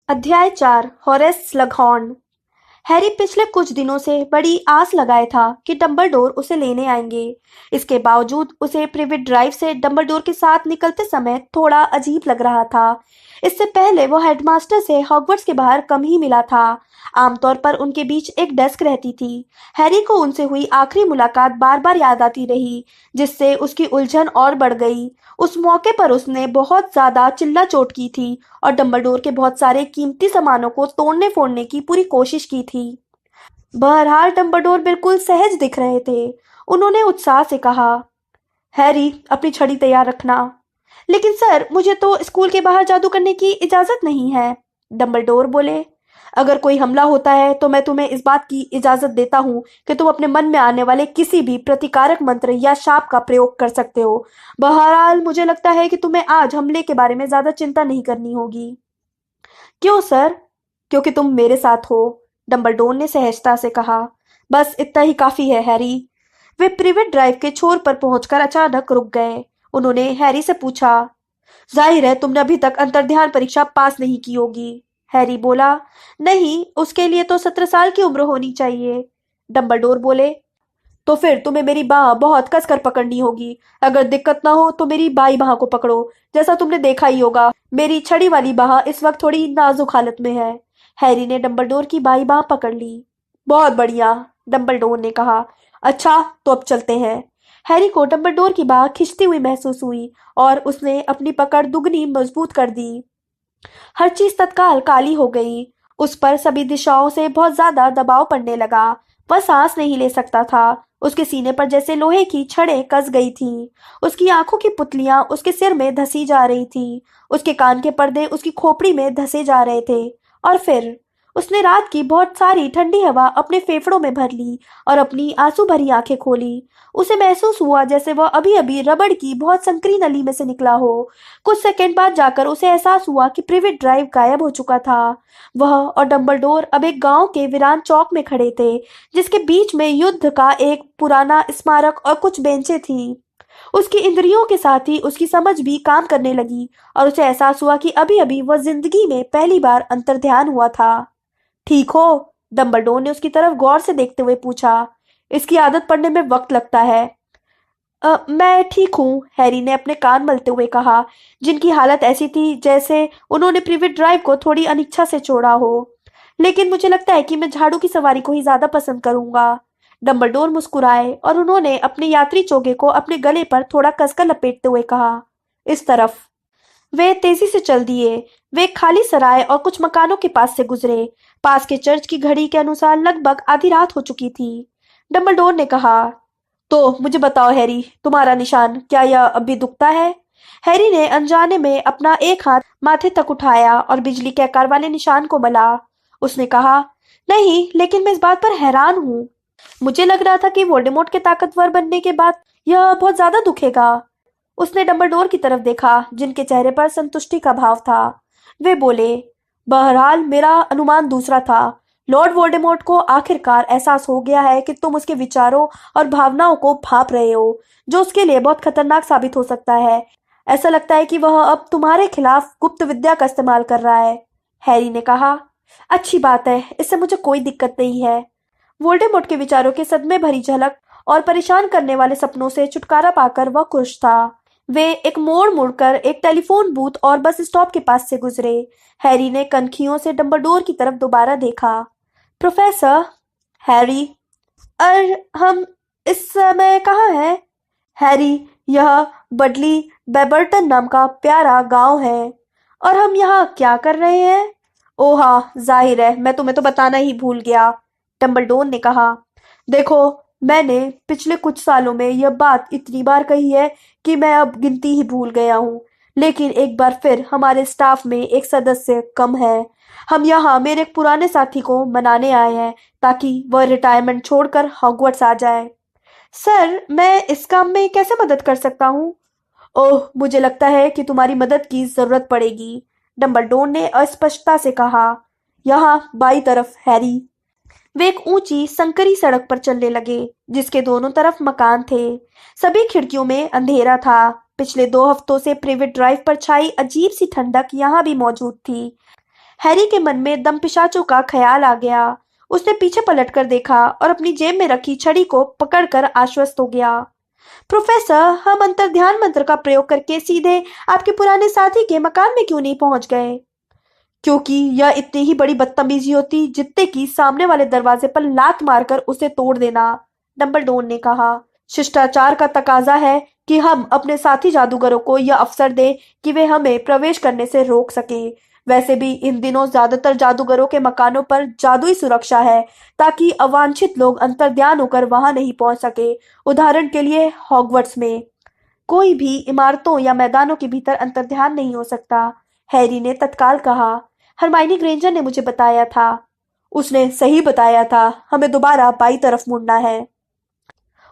अध्याय 4 Horace Slughorn. Harry पिछले कुछ दिनों से बड़ी आस लगाए था कि डंबलडोर उसे लेने आएंगे। इसके बावजूद उसे प्रिविट ड्राइव से डंबलडोर के साथ निकलते समय थोड़ा अजीब लग रहा था। इससे पहले वो हेडमास्टर से हॉगवर्ट्स के बाहर कम ही मिला था। आमतौर पर उनके बीच एक डेस्क रहती थी। हैरी को उनसे हुई आखिरी मुलाकात बार बार याद आती रही, जिससे उसकी उलझन और बढ़ गई। उस मौके पर उसने बहुत ज्यादा चिल्ला चोट की थी और डंबलडोर के बहुत सारे कीमती सामानों को तोड़ने फोड़ने की पूरी कोशिश की थी। बहरहाल डंबलडोर बिल्कुल सहज दिख रहे थे। उन्होंने उत्साह से कहा, हैरी, अपनी छड़ी तैयार रखना। लेकिन सर, मुझे तो स्कूल के बाहर जादू करने की इजाजत नहीं है। डंबलडोर बोले, अगर कोई हमला होता है तो मैं तुम्हें इस बात की इजाजत देता हूँ कि तुम अपने मन में आने वाले किसी भी प्रतिकारक मंत्र या शाप का प्रयोग कर सकते हो। बहरहाल मुझे लगता है कि तुम्हें आज हमले के बारे में ज्यादा चिंता नहीं करनी होगी। क्यों सर? क्योंकि तुम मेरे साथ हो, डंबलडोर ने सहजता से कहा। बस इतना ही काफी है हैरी। वे प्रिवेट ड्राइव के छोर पर पहुंचकर अचानक रुक गए। उन्होंने हैरी से पूछा, जाहिर है तुमने अभी तक अंतर्ध्यान परीक्षा पास नहीं की होगी। हैरी बोला, नहीं, उसके लिए तो 17 साल की उम्र होनी चाहिए। डंबलडोर बोले, तो फिर तुम्हें मेरी बाह बहुत कसकर पकड़नी होगी। अगर दिक्कत ना हो तो मेरी बाई बाह को पकड़ो। जैसा तुमने देखा ही होगा, मेरी छड़ी वाली बाह इस वक्त थोड़ी नाजुक हालत में है। हैरी ने डंबलडोर की बाई बाह पकड़ ली। बहुत बढ़िया, डंबलडोर ने कहा। अच्छा, तो अब चलते हैं। हैरी को डंबलडोर की बाह खिंचती हुई महसूस हुई और उसने अपनी पकड़ दुगनी मजबूत कर दी। हर चीज तत्काल काली हो गई। उस पर सभी दिशाओं से बहुत ज्यादा दबाव पड़ने लगा। वह सांस नहीं ले सकता था। उसके सीने पर जैसे लोहे की छड़ें कस गई थीं। उसकी आंखों की पुतलियां उसके सिर में धसी जा रही थीं। उसके कान के पर्दे उसकी खोपड़ी में धसे जा रहे थे। और फिर उसने रात की बहुत सारी ठंडी हवा अपने फेफड़ों में भर ली और अपनी आंसू भरी आंखें खोली। उसे महसूस हुआ जैसे वह अभी अभी रबड़ की बहुत संकरी नली में से निकला हो। कुछ सेकंड बाद जाकर उसे एहसास हुआ कि प्रिवेट ड्राइव गायब हो चुका था। वह और डंबलडोर अब एक गांव के वीरान चौक में खड़े थे, जिसके बीच में युद्ध का एक पुराना स्मारक और कुछ बेंचें थीं। उसकी इंद्रियों के साथ ही उसकी समझ भी काम करने लगी और उसे एहसास हुआ कि अभी अभी वह जिंदगी में पहली बार अंतर्ध्यान हुआ था। ठीक हो? डंबलडोर ने उसकी तरफ गौर से देखते हुए पूछा। इसकी आदत पड़ने में वक्त लगता है। मैं ठीक हूँ, हैरी ने अपने कान मलते हुए कहा, जिनकी हालत ऐसी थी जैसे उन्होंने प्रिवेट ड्राइव को थोड़ी अनिच्छा से छोड़ा हो। लेकिन मुझे लगता है कि मैं झाड़ू की सवारी को ही ज्यादा पसंद करूंगा। डंबलडोर मुस्कुराए और उन्होंने अपने यात्री चोगे को अपने गले पर थोड़ा कसकर लपेटते हुए कहा, इस तरफ। वे तेजी से चल दिए। वे एक खाली सराय और कुछ मकानों के पास से गुजरे। पास के चर्च की घड़ी के अनुसार लगभग आधी रात हो चुकी थी। डंबलडोर ने कहा, तो मुझे बताओ हैरी, तुम्हारा निशान क्या यह अब भी दुखता है? हैरी ने अनजाने में अपना एक हाथ माथे तक उठाया और बिजली के आकार वाले निशान को मला। उसने कहा, नहीं, लेकिन मैं इस बात पर हैरान हूँ। मुझे लग रहा था कि वोल्डेमॉर्ट के ताकतवर बनने के बाद यह बहुत ज्यादा दुखेगा। उसने डंबलडोर की तरफ देखा, जिनके चेहरे पर संतुष्टि का भाव था। वे बोले, बहरहाल मेरा अनुमान दूसरा था। लॉर्ड वोल्डेमॉर्ट को आखिरकार एहसास हो गया है कि तुम उसके विचारों और भावनाओं को भांप रहे हो, जो उसके लिए बहुत खतरनाक साबित हो सकता है। ऐसा लगता है कि वह अब तुम्हारे खिलाफ गुप्त विद्या का इस्तेमाल कर रहा है। हैरी ने कहा, अच्छी बात है, इससे मुझे कोई दिक्कत नहीं है। वोल्डेमॉर्ट के विचारों के सदमे भरी झलक और परेशान करने वाले सपनों से छुटकारा पाकर वह खुश था। वे एक मोड़ मुड़कर एक टेलीफोन बूथ और बस स्टॉप के पास से गुजरे। हैरी ने कनखियों से डंबलडोर की तरफ दोबारा देखा। प्रोफेसर? हैरी, हम इस समय कहाँ हैं? हैरी, यह बडली बेबर्टन नाम का प्यारा गांव है। और हम यहाँ क्या कर रहे हैं? ओह हाँ, जाहिर है, मैं तुम्हें तो बताना ही भूल गया, डंबलडोर ने कहा। देखो, मैंने पिछले कुछ सालों में यह बात इतनी बार कही है कि मैं अब गिनती ही भूल गया हूँ। लेकिन एक बार फिर हमारे स्टाफ में एक सदस्य कम है। हम यहाँ मेरे एक पुराने साथी को मनाने आए हैं ताकि वह रिटायरमेंट छोड़कर हॉगवर्ट्स आ जाए। सर, मैं इस काम में कैसे मदद कर सकता हूँ? ओह, मुझे लगता है कि तुम्हारी मदद की जरूरत पड़ेगी, डंबलडोर ने अस्पष्टता से कहा। यहाँ बाई तरफ, हैरी। वे एक ऊंची संकरी सड़क पर चलने लगे, जिसके दोनों तरफ मकान थे। सभी खिड़कियों में अंधेरा था। पिछले 2 हफ्तों से प्रिवेट ड्राइव पर छाई अजीब सी ठंडक यहाँ भी मौजूद थी। हैरी के मन में दमपिशाचों का ख्याल आ गया। उसने पीछे पलटकर देखा और अपनी जेब में रखी छड़ी को पकड़कर आश्वस्त हो गया। प्रोफेसर, हम अंतर्ध्यान मंत्र का प्रयोग करके सीधे आपके पुराने साथी के मकान में क्यों नहीं पहुंच गए? क्योंकि यह इतनी ही बड़ी बदतमीजी होती जितने की सामने वाले दरवाजे पर लात मारकर उसे तोड़ देना, डंबलडोर ने कहा। शिष्टाचार का तकाजा है कि हम अपने साथी जादूगरों को यह अवसर दें कि वे हमें प्रवेश करने से रोक सके। वैसे भी इन दिनों ज्यादातर जादूगरों के मकानों पर जादुई सुरक्षा है ताकि अवांछित लोग अंतर्ध्यान होकर वहां नहीं पहुंच सके। उदाहरण के लिए हॉगवर्ट्स में कोई भी इमारतों या मैदानों के भीतर अंतर्ध्यान नहीं हो सकता, हैरी ने तत्काल कहा। हरमाइनी ग्रेंजर ने मुझे बताया था। उसने सही बताया था, हमें दोबारा बाई तरफ मुड़ना है।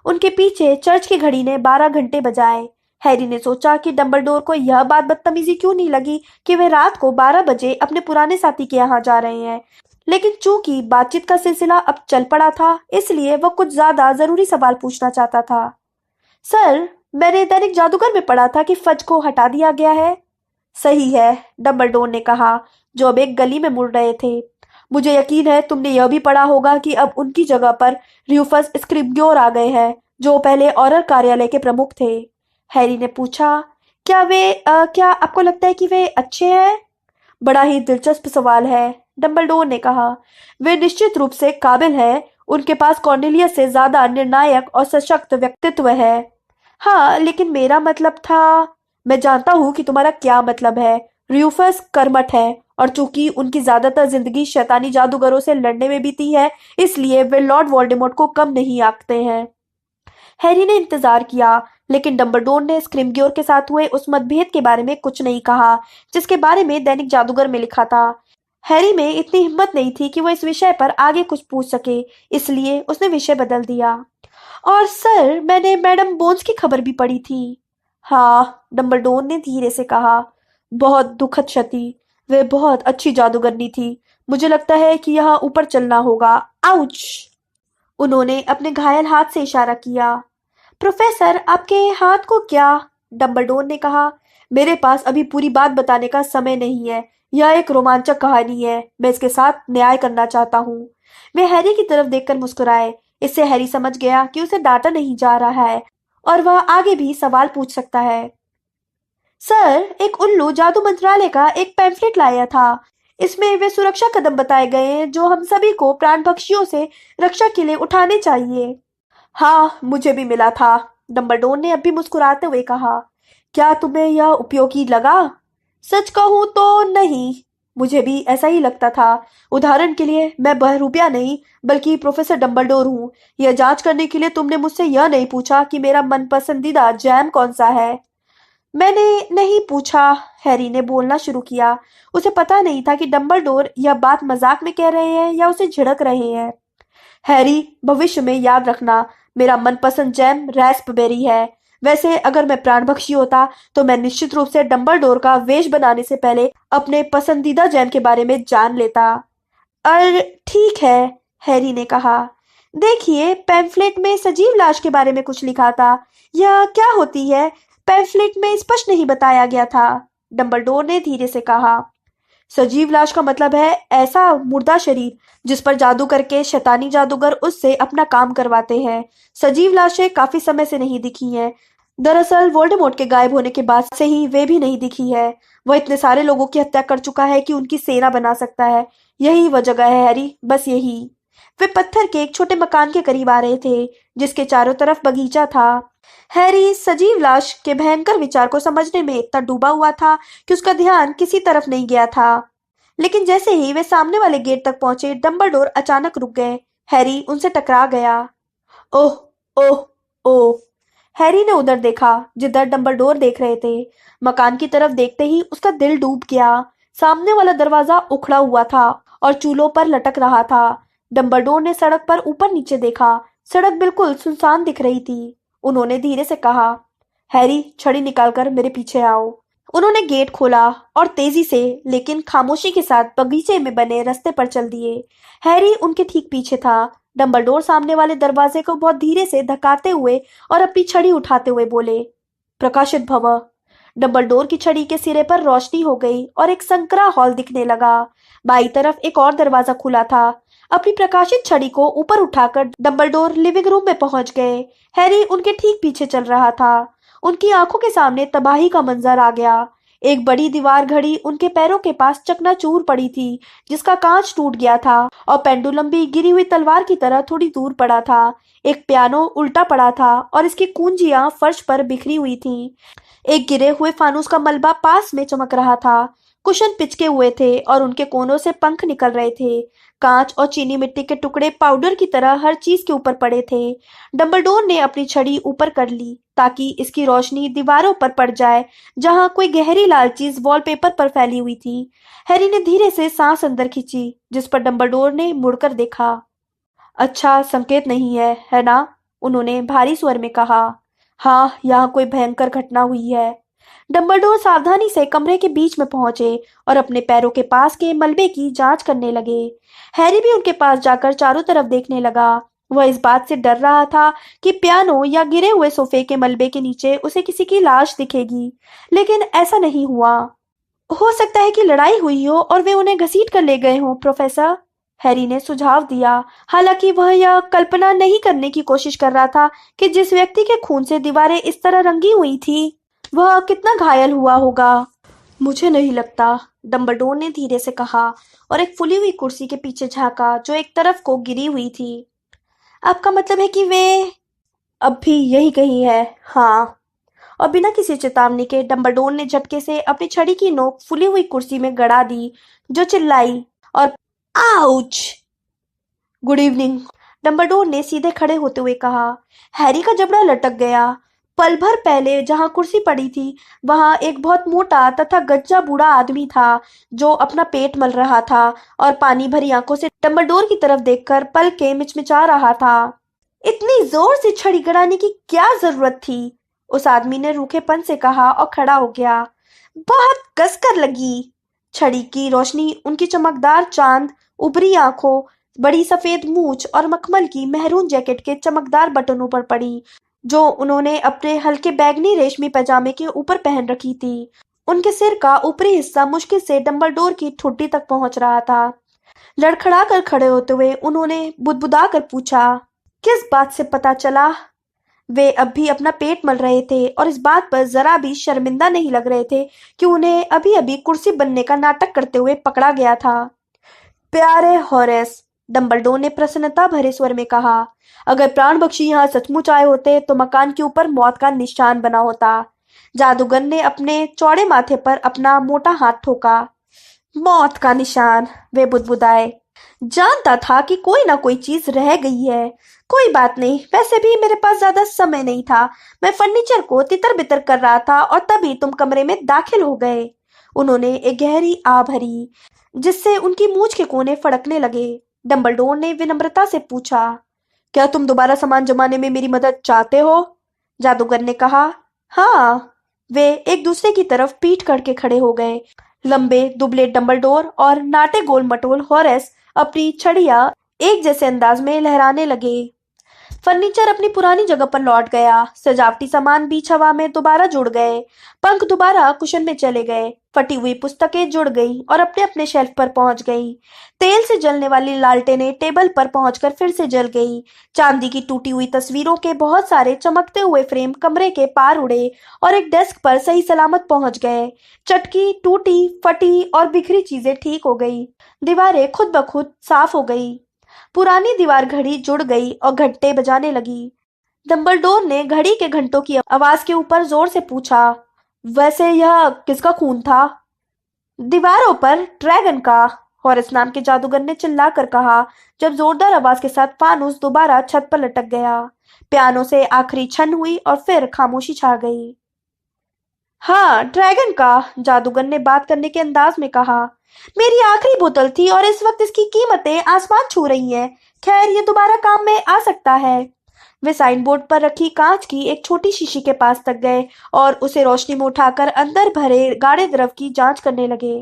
उनके पीछे चर्च की घड़ी ने 12 घंटे बजाए। हैरी ने सोचा कि डंबलडोर को यह बात बदतमीजी क्यों नहीं लगी कि वे रात को 12 बजे अपने पुराने साथी के यहाँ जा रहे हैं, लेकिन चूंकि बातचीत का सिलसिला अब चल पड़ा था, इसलिए वह कुछ ज्यादा जरूरी सवाल पूछना चाहता था। सर, मैंने दैनिक जादूगर में पढ़ा था कि फज को हटा दिया गया है। सही है, डंबलडोर ने कहा, जो अब एक गली में मुड़ रहे थे। मुझे यकीन है तुमने यह भी पढ़ा होगा कि अब उनकी जगह पर र्यूफस स्क्रिप्ग्योर आ गए हैं, जो पहले ऑरर कार्यालय के प्रमुख थे। हैरी ने पूछा, क्या आपको लगता है कि वे अच्छे हैं? बड़ा ही दिलचस्प सवाल है, डंबलडोर ने कहा। वे निश्चित रूप से काबिल हैं। उनके पास कॉर्नेलियस से ज्यादा निर्णायक और सशक्त व्यक्तित्व है। हाँ, लेकिन मेरा मतलब था। मैं जानता हूँ कि तुम्हारा क्या मतलब है। र्यूफस कर्मठ है और चूंकि उनकी ज्यादातर जिंदगी शैतानी जादूगरों से लड़ने में बीती है, इसलिए वे लॉर्ड वोल्डेमॉर्ट को कम नहीं आंकते हैं। हैरी ने इंतजार किया, लेकिन डंबलडोर ने स्क्रिप्ग्योर के साथ हुए उस मतभेद के बारे में कुछ नहीं कहा जिसके बारे में दैनिक जादूगर में लिखा था। हैरी में इतनी हिम्मत नहीं थी कि वह इस विषय पर आगे कुछ पूछ सके, इसलिए उसने विषय बदल दिया। और सर, मैंने मैडम बोन्स की खबर भी पढ़ी थी। हाँ, डंबलडोर ने धीरे से कहा, बहुत दुखद क्षति। वे बहुत अच्छी जादूगरनी थी। मुझे लगता है कि यहाँ ऊपर चलना होगा। आउच! उन्होंने अपने घायल हाथ से इशारा किया। प्रोफेसर, आपके हाथ को क्या? डंबलडोर ने कहा। मेरे पास अभी पूरी बात बताने का समय नहीं है। यह एक रोमांचक कहानी है। मैं इसके साथ न्याय करना चाहता हूँ। वे हैरी की तरफ देखकर मुस्कुराए। इससे हैरी समझ गया कि उसे डांटा नहीं जा रहा है और वह आगे भी सवाल पूछ सकता है। सर, एक उल्लू जादू मंत्रालय का एक पैम्फलेट लाया था। इसमें वे सुरक्षा कदम बताए गए हैं जो हम सभी को प्राण पक्षियों से रक्षा के लिए उठाने चाहिए। हाँ, मुझे भी मिला था, डंबलडोर ने अब भी मुस्कुराते हुए कहा। क्या तुम्हें यह उपयोगी लगा? सच कहूं तो नहीं। मुझे भी ऐसा ही लगता था। उदाहरण के लिए, मैं बहरूपिया नहीं बल्कि प्रोफेसर डंबलडोर हूँ। यह जांच करने के लिए तुमने मुझसे यह नहीं पूछा कि मेरा मनपसंदीदा जैम कौन सा है। मैंने नहीं पूछा, हैरी ने बोलना शुरू किया। उसे पता नहीं था कि डंबलडोर यह बात मजाक में कह रहे हैं या उसे झिड़क रहे हैं। हैरी, भविष्य में याद रखना, मेरा मनपसंद जैम रास्पबेरी है। वैसे अगर मैं प्राणभक्षी होता तो मैं निश्चित रूप से डंबलडोर का वेश बनाने से पहले अपने पसंदीदा जैम के बारे में जान लेता। और ठीक है, हैरी ने कहा। देखिए, पैम्फलेट में सजीव लाश के बारे में कुछ लिखा था। यह क्या होती है? पैम्फलेट में स्पष्ट नहीं बताया गया था, डंबलडोर ने धीरे से कहा। सजीव लाश का मतलब है ऐसा मुर्दा शरीर जिस पर जादू करके शैतानी जादूगर उससे अपना काम करवाते हैं। सजीव लाशें काफी समय से नहीं दिखी हैं। दरअसल वोल्डेमॉर्ट के गायब होने के बाद से ही वे भी नहीं दिखी है। वह इतने सारे लोगों की हत्या कर चुका है कि उनकी सेना बना सकता है। यही वह जगह है हैरी, बस यही। वे पत्थर के एक छोटे मकान के करीब आ रहे थे जिसके चारों तरफ बगीचा था। हैरी सजीव लाश के भयंकर विचार को समझने में इतना डूबा हुआ था कि उसका ध्यान किसी तरफ नहीं गया था। लेकिन जैसे ही वे सामने वाले गेट तक पहुंचे, डंबलडोर अचानक रुक गए। हैरी उनसे टकरा गया। ओह, ओह, ओह! हैरी ने उधर देखा जिधर डंबलडोर देख रहे थे। मकान की तरफ देखते ही उसका दिल डूब गया। सामने वाला दरवाजा उखड़ा हुआ था और चूल्हों पर लटक रहा था। डंबलडोर ने सड़क पर ऊपर नीचे देखा। सड़क बिल्कुल सुनसान दिख रही थी। उन्होंने धीरे से कहा, हैरी, छड़ी निकालकर मेरे पीछे आओ। उन्होंने गेट खोला और तेजी से लेकिन खामोशी के साथ बगीचे में बने रास्ते पर चल दिए। हैरी उनके ठीक पीछे था। डंबलडोर सामने वाले दरवाजे को बहुत धीरे से धक्काते हुए और अपनी छड़ी उठाते हुए बोले, प्रकाशित भव। डंबलडोर की छड़ी के सिरे पर रोशनी हो गई और एक संकरा हॉल दिखने लगा। बाईं तरफ एक और दरवाजा खुला था। अपनी प्रकाशित छड़ी को ऊपर उठाकर डंबलडोर लिविंग रूम में पहुंच गए। हैरी उनके ठीक पीछे चल रहा था। उनकी आंखों के सामने तबाही का मंजर आ गया। एक बड़ी दीवार घड़ी उनके पैरों के पास चकनाचूर पड़ी थी, जिसका कांच टूट गया था और पेंडुलम भी गिरी हुई तलवार की तरह थोड़ी दूर पड़ा था। एक पियानो उल्टा पड़ा था और इसकी कुंजियां फर्श पर बिखरी हुई थीं। एक गिरे हुए फानूस का मलबा पास में चमक रहा था। कुशन पिचके हुए थे और उनके कोनों से पंख निकल रहे थे। कांच और चीनी मिट्टी के टुकड़े पाउडर की तरह हर चीज के ऊपर पड़े थे। डंबलडोर ने अपनी छड़ी ऊपर कर ली ताकि इसकी रोशनी दीवारों पर पड़ जाए, जहां कोई गहरी लाल चीज वॉलपेपर पर फैली हुई थी। हैरी ने धीरे से सांस अंदर खींची, जिस पर डंबलडोर ने मुड़कर देखा। अच्छा संकेत नहीं है ना? उन्होंने भारी स्वर में कहा। हाँ, यहाँ कोई भयंकर घटना हुई है। डंबलडोर सावधानी से कमरे के बीच में पहुंचे और अपने पैरों के पास के मलबे की जांच करने लगे। हैरी भी उनके पास जाकर चारों तरफ देखने लगा। वह इस बात से डर रहा था कि पियानो या गिरे हुए सोफे के मलबे के नीचे उसे किसी की लाश दिखेगी, लेकिन ऐसा नहीं हुआ। हो सकता है कि लड़ाई हुई हो और वे उन्हें घसीट कर ले गए हों, प्रोफेसर, हैरी ने सुझाव दिया। हालांकि वह यह कल्पना नहीं करने की कोशिश कर रहा था कि जिस व्यक्ति के खून से दीवारें इस तरह रंगी हुई थी, वह कितना घायल हुआ होगा। मुझे नहीं लगता, डंबलडोर ने धीरे से कहा और एक फुली हुई कुर्सी के पीछे झांका जो एक तरफ को गिरी हुई थी। आपका मतलब है कि वे अब भी यही कहीं है? हाँ। और बिना किसी चेतावनी के डंबलडोर ने झटके से अपनी छड़ी की नोक फुली हुई कुर्सी में गड़ा दी, जो चिल्लाई और आउच! गुड इवनिंग, डंबलडोर ने सीधे खड़े होते हुए कहा। हैरी का जबड़ा लटक गया। पल भर पहले जहां कुर्सी पड़ी थी, वहां एक बहुत मोटा तथा गज्जा बूढ़ा आदमी था, जो अपना पेट मल रहा था और पानी भरी आंखों से डंबलडोर की तरफ देखकर पल के मिचमिचा रहा था। इतनी जोर से छड़ी गड़ाने की क्या जरूरत थी? उस आदमी ने रूखेपन से कहा और खड़ा हो गया। बहुत कसकर लगी। छड़ी की रोशनी उनकी चमकदार चांद, उभरी आंखों, बड़ी सफेद मूछ और मखमल की मेहरून जैकेट के चमकदार बटनों पर पड़ी, जो उन्होंने अपने हल्के बैगनी रेशमी पैजामे के ऊपर पहन रखी थी। उनके सिर का ऊपरी हिस्सा मुश्किल से डंबलडोर की ठुड्डी तक पहुंच रहा था। लड़खड़ा कर खड़े होते हुए उन्होंने बुदबुदा कर पूछा, किस बात से पता चला? वे अब भी अपना पेट मल रहे थे और इस बात पर जरा भी शर्मिंदा नहीं लग रहे थे कि उन्हें अभी अभी कुर्सी बनने का नाटक करते हुए पकड़ा गया था। प्यारे हॉरेस, डंबलडोर ने प्रसन्नता भरे स्वर में कहा, अगर प्राण बख्शी यहाँ सचमुच आए होते तो मकान के ऊपर मौत का निशान बना होता। जादूगर ने अपने चौड़े माथे पर अपना मोटा हाथ ठोका। मौत का निशान, वे बुदबुदाए। जानता था कि कोई ना कोई चीज रह गई है। कोई बात नहीं, वैसे भी मेरे पास ज्यादा समय नहीं था। मैं फर्नीचर को तितर बितर कर रहा था और तभी तुम कमरे में दाखिल हो गए। उन्होंने एक गहरी आ भरी, जिससे उनकी मूंछ के कोने फड़कने लगे। डंबलडोर ने विनम्रता से पूछा, क्या तुम दोबारा सामान जमाने में मेरी मदद चाहते हो? जादूगर ने कहा, हाँ। वे एक दूसरे की तरफ पीठ करके खड़े हो गए। लंबे दुबले डंबलडोर और नाटे गोल मटोल हॉरेस अपनी छड़ियां एक जैसे अंदाज में लहराने लगे। फर्नीचर अपनी पुरानी जगह पर लौट गया। सजावटी सामान बीच हवा में दोबारा जुड़ गए। पंख दोबारा कुशन में चले गए। फटी हुई पुस्तकें जुड़ गई और अपने अपने शेल्फ पर पहुंच गई। तेल से जलने वाली लालटेनें टेबल पर पहुंचकर फिर से जल गई। चांदी की टूटी हुई तस्वीरों के बहुत सारे चमकते हुए फ्रेम कमरे के पार उड़े और एक डेस्क पर सही सलामत पहुंच गए। चटकी, टूटी, फटी और बिखरी चीजें ठीक हो गई। दीवारें खुद ब खुद साफ हो गई। पुरानी दीवार घड़ी जुड़ गई और घंटे बजाने लगी। डंबलडोर ने घड़ी के घंटों की आवाज के ऊपर जोर से पूछा, वैसे यह किसका खून था? दीवारों पर ड्रैगन का, हॉरेस नाम के जादूगर ने चिल्लाकर कहा, जब जोरदार आवाज के साथ फानूस दोबारा छत पर लटक गया। पियानो से आखिरी छन हुई और फिर खामोशी छा गई। हाँ, ड्रैगन का, जादूगर ने बात करने के अंदाज में कहा। मेरी आखिरी बोतल थी और इस वक्त इसकी कीमतें आसमान छू रही हैं। खैर, ये दोबारा काम में आ सकता है। वे साइन बोर्ड पर रखी कांच की एक छोटी शीशी के पास तक गए और उसे रोशनी में उठाकर अंदर भरे गाढ़े द्रव की जांच करने लगे।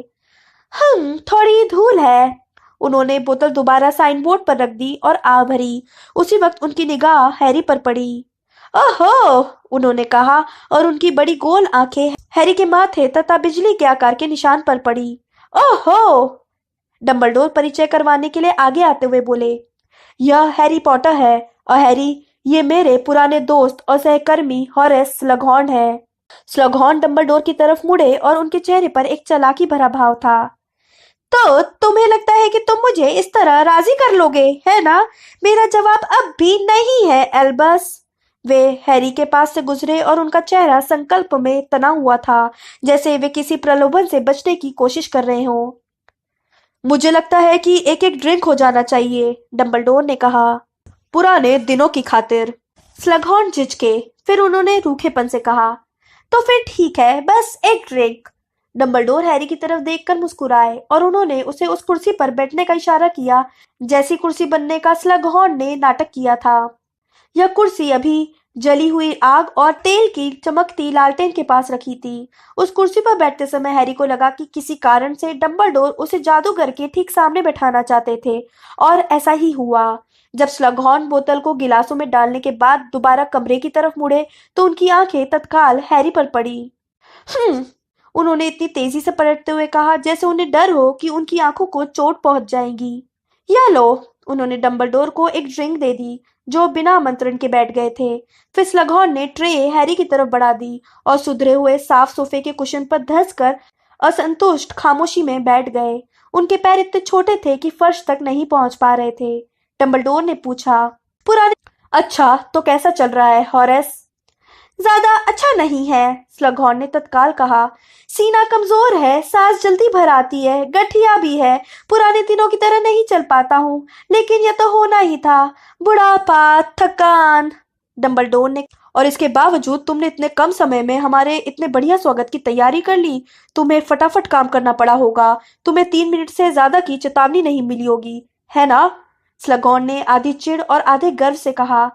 थोड़ी धूल है। उन्होंने बोतल दोबारा साइन बोर्ड पर रख दी और आ भरी। उसी वक्त उनकी निगाह हैरी पर पड़ी। ओहो, उन्होंने कहा और उनकी बड़ी गोल आंखें हैरी के माथे तथा बिजली के आकार के निशान पर पड़ी। ओहो, डंबलडोर परिचय करवाने के लिए आगे आते हुए बोले, यह हैरी पॉटर है और हैरी, ये मेरे पुराने दोस्त और सहकर्मी हॉरेस स्लगहॉर्न है। स्लगहॉर्न डंबलडोर की तरफ मुड़े और उनके चेहरे पर एक चालाकी भरा भाव था। तो तुम्हें लगता है कि तुम मुझे इस तरह राजी कर लोगे, है ना? मेरा जवाब अब भी नहीं है, एल्बस। वे हैरी के पास से गुजरे और उनका चेहरा संकल्प में तना हुआ था, जैसे वे किसी प्रलोभन से बचने की कोशिश कर रहे हों। मुझे लगता है कि एक एक ड्रिंक हो जाना चाहिए, डंबलडोर ने कहा, पुराने दिनों की खातिर। स्लगहॉर्न झिझके, फिर उन्होंने रूखेपन से कहा, तो फिर ठीक है, बस एक ड्रिंक। डंबलडोर हैरी की तरफ देखकर मुस्कुराए और उन्होंने उसे उस कुर्सी पर बैठने का इशारा किया जैसी कुर्सी बनने का स्लगहॉर्न ने नाटक किया था। यह कुर्सी अभी जली हुई आग और तेल की चमकती लालटेन के पास रखी थी। उस कुर्सी पर बैठते समय हैरी को लगा कि किसी कारण से डंबलडोर उसे जादूगर के ठीक सामने बैठाना चाहते थे, और ऐसा ही हुआ। जब स्लगहॉर्न बोतल को गिलासों में डालने के बाद दोबारा कमरे की तरफ मुड़े तो उनकी आंखें तत्काल हैरी पर पड़ी। उन्होंने इतनी तेजी से पलटते हुए कहा जैसे उन्हें डर हो कि उनकी आंखों को चोट पहुंच जाएगी। यह लो, उन्होंने डंबलडोर को एक ड्रिंक दे दी, जो बिना आमंत्रण के बैठ गए थे। फिर स्लगहॉर्न ने ट्रे हैरी की तरफ बढ़ा दी और सुधरे हुए साफ सोफे के कुशन पर धंसकर असंतुष्ट खामोशी में बैठ गए। उनके पैर इतने छोटे थे कि फर्श तक नहीं पहुंच पा रहे थे। डंबलडोर ने पूछा, पुराने अच्छा, तो कैसा चल रहा है हॉरेस? ज्यादा अच्छा नहीं है, स्लगहॉर्न ने तत्काल कहा। सीना कमजोर है, सांस जल्दी भर आती है, गठिया भी है। पुराने दिनों की तरह नहीं चल पाता हूँ, लेकिन यह तो होना ही था। बुढ़ापा, थकान। डंबलडोर ने, और इसके बावजूद तुमने इतने कम समय में हमारे इतने बढ़िया स्वागत की तैयारी कर ली। तुम्हें फटाफट काम करना पड़ा होगा। तुम्हें 3 मिनट से ज्यादा की चेतावनी नहीं मिली होगी, है ना? स्लगहॉर्न ने आधी चिढ़ और आधे गर्व से कहा।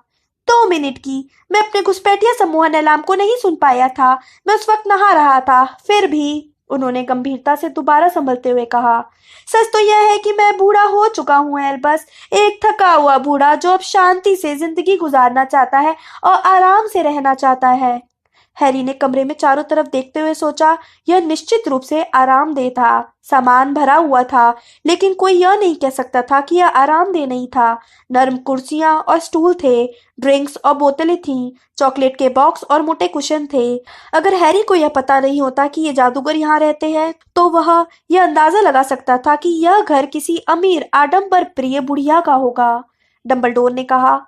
2 मिनट की? मैं अपने घुसपैठिया सम्मोहन अलार्म को नहीं सुन पाया था। मैं उस वक्त नहा रहा था। फिर भी, उन्होंने गंभीरता से दोबारा संभलते हुए कहा, सच तो यह है कि मैं बूढ़ा हो चुका हूँ एल्बस, एक थका हुआ बूढ़ा जो अब शांति से जिंदगी गुजारना चाहता है और आराम से रहना चाहता है। हैरी ने कमरे में चारों तरफ देखते हुए सोचा, यह निश्चित रूप से आरामदेह था। सामान भरा हुआ था, लेकिन कोई यह नहीं कह सकता था कि यह आरामदेह नहीं था। नर्म कुर्सियां और स्टूल थे, ड्रिंक्स और बोतलें थीं, चॉकलेट के बॉक्स और मोटे कुशन थे। अगर हैरी को यह पता नहीं होता कि ये जादूगर यहाँ रहते हैं, तो वह यह अंदाजा लगा सकता था कि यह घर किसी अमीर आडंबर प्रिय बुढ़िया का होगा। डंबलडोर ने कहा,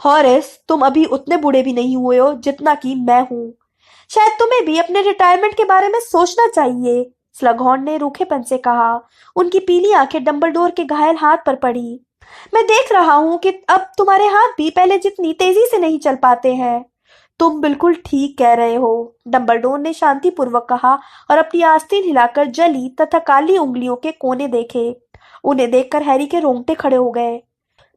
हॉरेस, तुम अभी उतने बूढ़े भी नहीं हुए हो जितना कि मैं हूँ। शायद तुम्हें भी अपने रिटायरमेंट के बारे में सोचना चाहिए, स्लगहॉर्न ने रूखेपन से कहा। उनकी पीली आंखें डंबलडोर के घायल हाथ पर पड़ी। मैं देख रहा हूँ कि अब तुम्हारे हाथ भी पहले जितनी तेजी से नहीं चल पाते हैं। तुम बिल्कुल ठीक कह रहे हो, डंबलडोर ने शांतिपूर्वक कहा और अपनी आस्तीन हिलाकर जली तथा काली उंगलियों के कोने देखे। उन्हें देखकर हैरी के रोंगटे खड़े हो गए।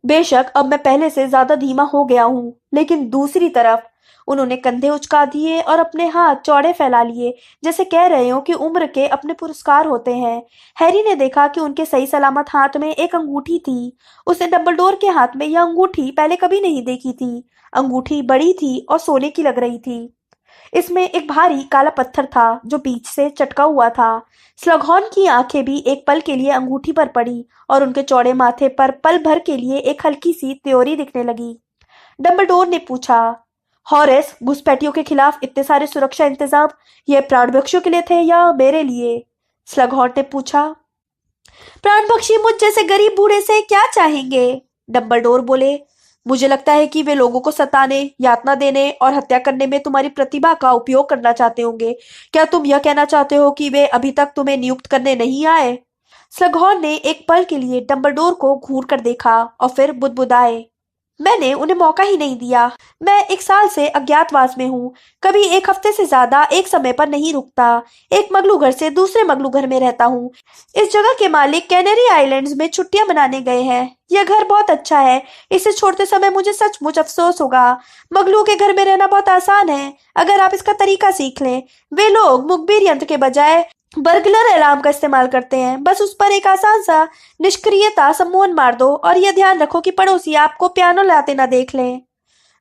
बेशक अब मैं पहले से ज्यादा धीमा हो गया हूँ, लेकिन दूसरी तरफ, उन्होंने कंधे उचका दिए और अपने हाथ चौड़े फैला लिए, जैसे कह रहे हो कि उम्र के अपने पुरस्कार होते हैं। हैरी ने देखा कि उनके सही सलामत हाथ में एक अंगूठी थी। उसने डंबलडोर के हाथ में यह अंगूठी पहले कभी नहीं देखी थी। अंगूठी बड़ी थी और सोने की लग रही थी। इसमें एक भारी काला पत्थर था जो बीच से चटका हुआ था। स्लगहॉर्न की आंखें भी एक पल के लिए अंगूठी पर पड़ी और उनके चौड़े माथे पर पल भर के लिए एक हल्की सी त्योरी दिखने लगी। डंबलडोर ने पूछा, हॉरेस, घुसपैठियों के खिलाफ इतने सारे सुरक्षा इंतजाम, ये प्राणभक्षियों के लिए थे या मेरे लिए? स्लगहॉर्न ने पूछा। प्राणभक्षी मुझ जैसे गरीब बूढ़े से क्या चाहेंगे? डंबलडोर बोले, मुझे लगता है कि वे लोगों को सताने, यातना देने और हत्या करने में तुम्हारी प्रतिभा का उपयोग करना चाहते होंगे। क्या तुम यह कहना चाहते हो कि वे अभी तक तुम्हें नियुक्त करने नहीं आए? स्लगहॉर्न ने एक पल के लिए डंबलडोर को घूर कर देखा और फिर बुदबुदाए, मैंने उन्हें मौका ही नहीं दिया। मैं 1 साल से अज्ञातवास में हूँ, कभी 1 हफ्ते से ज्यादा एक समय पर नहीं रुकता। एक मगलू घर से दूसरे मगलू घर में रहता हूँ। इस जगह के मालिक कैनरी आइलैंड्स में छुट्टियां मनाने गए हैं। यह घर बहुत अच्छा है। इसे छोड़ते समय मुझे सचमुच अफसोस होगा। मगलू के घर में रहना बहुत आसान है, अगर आप इसका तरीका सीख लें। वे लोग मुखबिर यंत्र के बजाय बर्गलर अलार्म का इस्तेमाल करते हैं। बस उस पर एक आसान सा निष्क्रियता सम्मोहन मार दो और यह ध्यान रखो कि पड़ोसी आपको पियानो लाते ना देख लें।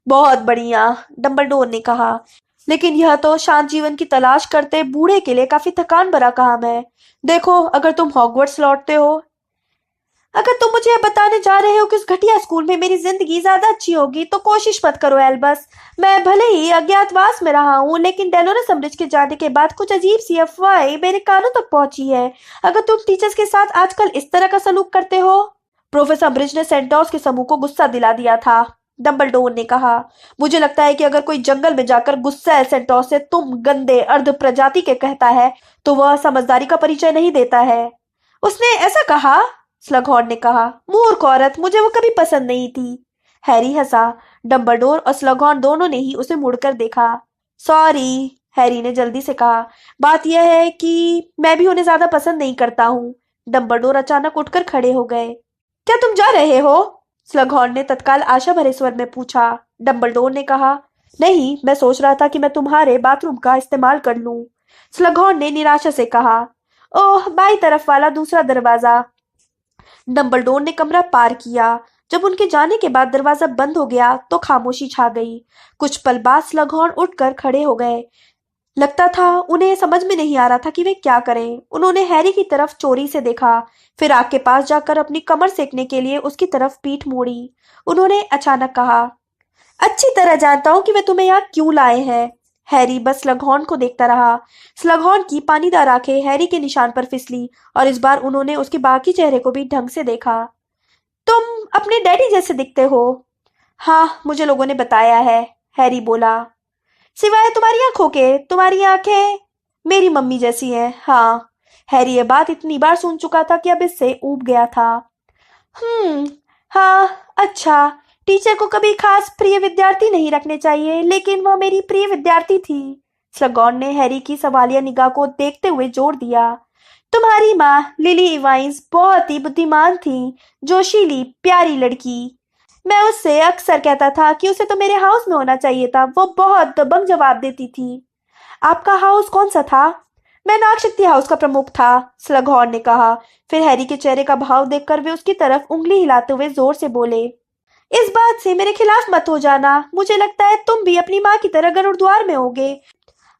बहुत बढ़िया, डंबलडोर ने कहा। लेकिन यह तो शांत जीवन की तलाश करते बूढ़े के लिए काफी थकान भरा काम है। देखो, अगर तुम हॉगवर्ट्स लौटते हो, अगर तुम मुझे यह बताने जा रहे हो कि उस घटिया स्कूल में मेरी जिंदगी ज्यादा अच्छी होगी, तो कोशिश मत करो एल्बस। मैं भले ही अज्ञातवास में रहा हूँ, लेकिन डेलोरस अम्बरिज के जाने के बाद कुछ अजीब सी अफवाहें मेरे कानों तक पहुंची है। अगर तुम टीचर्स के साथ आजकल इस तरह का सलूक करते हो। प्रोफेसर अम्बरिज ने सेंटोस के समूह को गुस्सा दिला दिया था। डंबलडोर ने कहा, मुझे लगता है कि अगर कोई जंगल में जाकर गुस्सैल सेंटोस से तुम गंदे अर्ध प्रजाति के कहता है, तो वह समझदारी का परिचय नहीं देता है। उसने ऐसा कहा? स्लगहॉर्न ने कहा। मूर्ख औरत, मुझे वो कभी पसंद नहीं थी। हैरी हंसा। डंबलडोर और स्लगहॉर्न दोनों ने ही उसे मुड़कर देखा। सॉरी, हैरी ने जल्दी से कहा। बात यह है कि मैं भी उन्हें ज्यादा पसंद नहीं करता हूँ। डंबलडोर अचानक उठकर खड़े हो गए। क्या तुम जा रहे हो? स्लगहॉर्न ने तत्काल आशा भरे स्वर में पूछा। डंबलडोर ने कहा, नहीं, मैं सोच रहा था कि मैं तुम्हारे बाथरूम का इस्तेमाल कर लूं। स्लगहॉर्न ने निराशा से कहा, ओह, बाई तरफ वाला दूसरा दरवाजा। डंबलडोर ने कमरा पार किया। जब उनके जाने के बाद दरवाजा बंद हो गया तो खामोशी छा गई। कुछ पल बाद स्लगहॉर्न उठकर खड़े हो गए। लगता था उन्हें समझ में नहीं आ रहा था कि वे क्या करें। उन्होंने हैरी की तरफ चोरी से देखा, फिर आग के पास जाकर अपनी कमर सेकने के लिए उसकी तरफ पीठ मोड़ी। उन्होंने अचानक कहा, अच्छी तरह जानता हूं कि वे तुम्हें यहाँ क्यों लाए हैं। हैरी बस स्लगहॉर्न को देखता रहा। स्लगहॉर्न की पानीदार आंखें हैरी के निशान पर फिसली और इस बार उन्होंने उसके बाकी चेहरे को भी ढंग से देखा। तुम अपने डैडी जैसे दिखते हो। हाँ, मुझे लोगों ने बताया है, हैरी बोला। सिवाय तुम्हारी आंखों के, तुम्हारी आंखें मेरी मम्मी जैसी हैं। हाँ, हैरी ये बात इतनी बार सुन चुका था कि अब इससे ऊब गया था। हाँ, अच्छा। टीचर को कभी खास प्रिय विद्यार्थी नहीं रखने चाहिए, लेकिन वह मेरी प्रिय विद्यार्थी थी। स्लगॉन ने हैरी की सवालिया निगाह को देखते हुए जोर दिया। तुम्हारी माँ लिली इवाइंस बहुत ही बुद्धिमान थी, जोशीली प्यारी लड़की। मैं उससे अक्सर कहता था कि उसे तो मेरे हाउस में होना चाहिए था। वो बहुत दबंग जवाब देती थी। आपका हाउस कौन सा था? मैं नागशक्ति हाउस का प्रमुख था, स्लगहॉर्न ने कहा। फिर हैरी के चेहरे का भाव देखकर वे उसकी तरफ उंगली हिलाते हुए जोर से बोले, इस बात से मेरे खिलाफ मत हो जाना। मुझे लगता है तुम भी अपनी माँ की तरह गरुड़द्वार में होगे।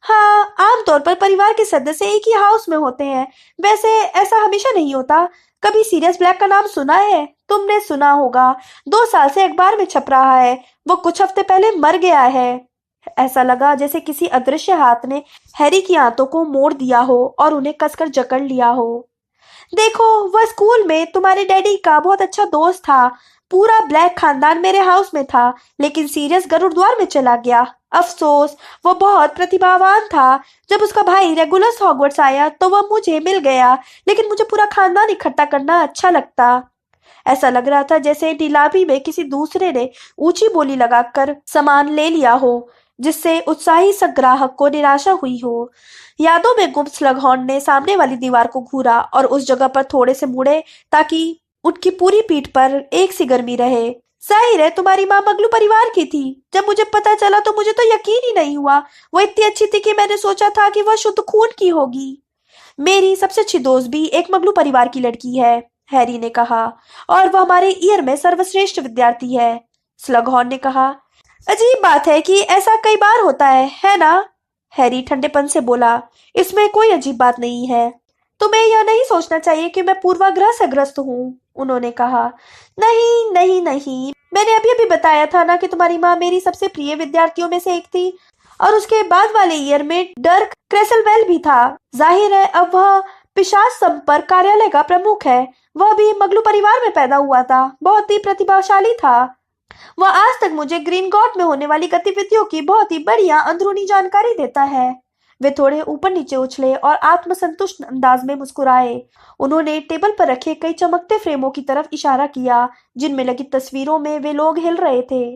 हाँ, आमतौर पर परिवार के सदस्य एक ही हाउस में होते हैं। वैसे ऐसा हमेशा नहीं होता। कभी सीरियस ब्लैक का नाम सुना है? तुमने सुना होगा, 2 साल से अखबार में छप रहा है। वो कुछ हफ्ते पहले मर गया है। ऐसा लगा जैसे किसी अदृश्य हाथ ने हैरी की आंतों को मोड़ दिया हो और उन्हें कसकर जकड़ लिया हो। देखो, वह स्कूल में तुम्हारे डैडी का बहुत अच्छा दोस्त था। पूरा ब्लैक खानदान मेरे हाउस में था, लेकिन सीरियस गरुड़द्वार में चला गया। अफसोस, वो बहुत प्रतिभावान था। जब उसका भाई रेगुलस हॉगवर्ट्स आया तो वह मुझे मिल गया, लेकिन मुझे पूरा खानदान इकट्ठा करना अच्छा लगता। ऐसा लग रहा था जैसे नीलामी में किसी दूसरे ने ऊंची बोली लगाकर सामान ले लिया हो, जिससे उत्साही संग्राहक को निराशा हुई हो। यादों में गुम स्लगहॉर्न ने सामने वाली दीवार को घूरा और उस जगह पर थोड़े से मुड़े ताकि उनकी पूरी पीठ पर एक सी गर्मी रहे। जाहिर है तुम्हारी माँ मगलू परिवार की थी। जब मुझे पता चला तो मुझे तो यकीन ही नहीं हुआ। वो इतनी अच्छी थी कि मैंने सोचा था कि वह शुद्ध खून की होगी। मेरी सबसे अच्छी दोस्त भी एक मगलू परिवार की लड़की है, हैरी ने कहा, और वह हमारे ईयर में सर्वश्रेष्ठ विद्यार्थी है। स्लगहॉर्न ने कहा, अजीब बात है कि ऐसा कई बार होता है ना? हैरी ठंडेपन से बोला, इसमें कोई अजीब बात नहीं है। तुम्हें यह नहीं सोचना चाहिए कि मैं पूर्वाग्रह से ग्रस्त हूँ, उन्होंने कहा। नहीं नहीं नहीं, मैंने अभी अभी बताया था ना कि तुम्हारी माँ मेरी सबसे प्रिय विद्यार्थियों में से एक थी, और उसके बाद वाले ईयर में डर्क क्रेसलवेल भी था। जाहिर है अब वह पिशाच संपर्क कार्यालय का प्रमुख है। वह भी मगलू परिवार में पैदा हुआ था, बहुत ही प्रतिभाशाली था। वह आज तक मुझे ग्रीन गॉट में होने वाली गतिविधियों की बहुत ही बढ़िया अंदरूनी जानकारी देता है। वे थोड़े ऊपर नीचे उछले और आत्मसंतुष्ट अंदाज में मुस्कुराए। उन्होंने टेबल पर रखे कई चमकते फ्रेमों की तरफ इशारा किया, जिनमें लगी तस्वीरों में वे लोग हिल रहे थे।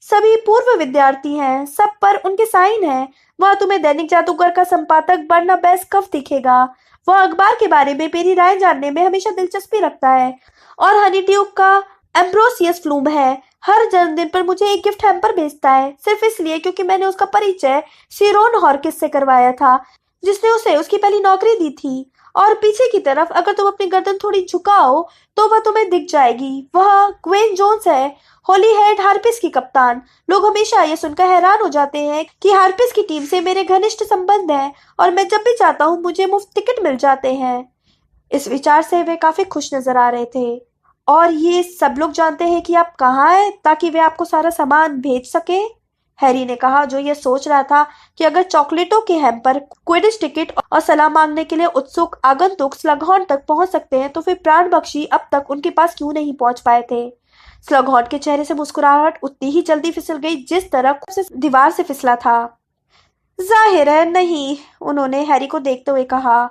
सभी पूर्व विद्यार्थी हैं, सब पर उनके साइन हैं। वह तुम्हें दैनिक जादूगर का संपादक बर्नाबैस कफ दिखेगा। वह अखबार के बारे में मेरी राय जानने में हमेशा दिलचस्पी रखता है, और हनीड्यूक का एम्ब्रोसियस फ्लूम है। हर जन्मदिन पर मुझे एक गिफ्ट हैम्पर भेजता है, सिर्फ इसलिए क्योंकि मैंने उसका परिचय सिरोन हॉर्किस से करवाया था, जिसने उसे उसकी पहली नौकरी दी थी। और पीछे की तरफ अगर तुम अपनी गर्दन थोड़ी झुकाओ तो वह तुम्हें दिख जाएगी। वह ग्वेन जोन्स है, होलीहेड हार्पिस की कप्तान। लोग हमेशा ये सुनकर हैरान हो जाते हैं कि हार्पिस की टीम से मेरे घनिष्ठ संबंध हैं और मैं जब भी चाहता हूँ मुझे मुफ्त टिकट मिल जाते हैं। इस विचार से वे काफी खुश नजर आ रहे थे। और ये सब लोग जानते हैं कि आप कहाँ हैं ताकि वे आपको सारा सामान भेज सके? हैरी ने कहा, जो ये सोच रहा था कि अगर चॉकलेटों के हैम्पर, क्विडिच टिकट और सलाह मांगने के लिए उत्सुक आगंतुक स्लगहॉर्न तक पहुंच सकते हैं तो फिर प्राण बख्शी अब तक उनके पास क्यों नहीं पहुंच पाए थे। स्लगहॉर्न के चेहरे से मुस्कुराहट उतनी ही जल्दी फिसल गई जिस तरह से दीवार से फिसला था। जाहिर है नहीं, उन्होंने हैरी को देखते हुए कहा।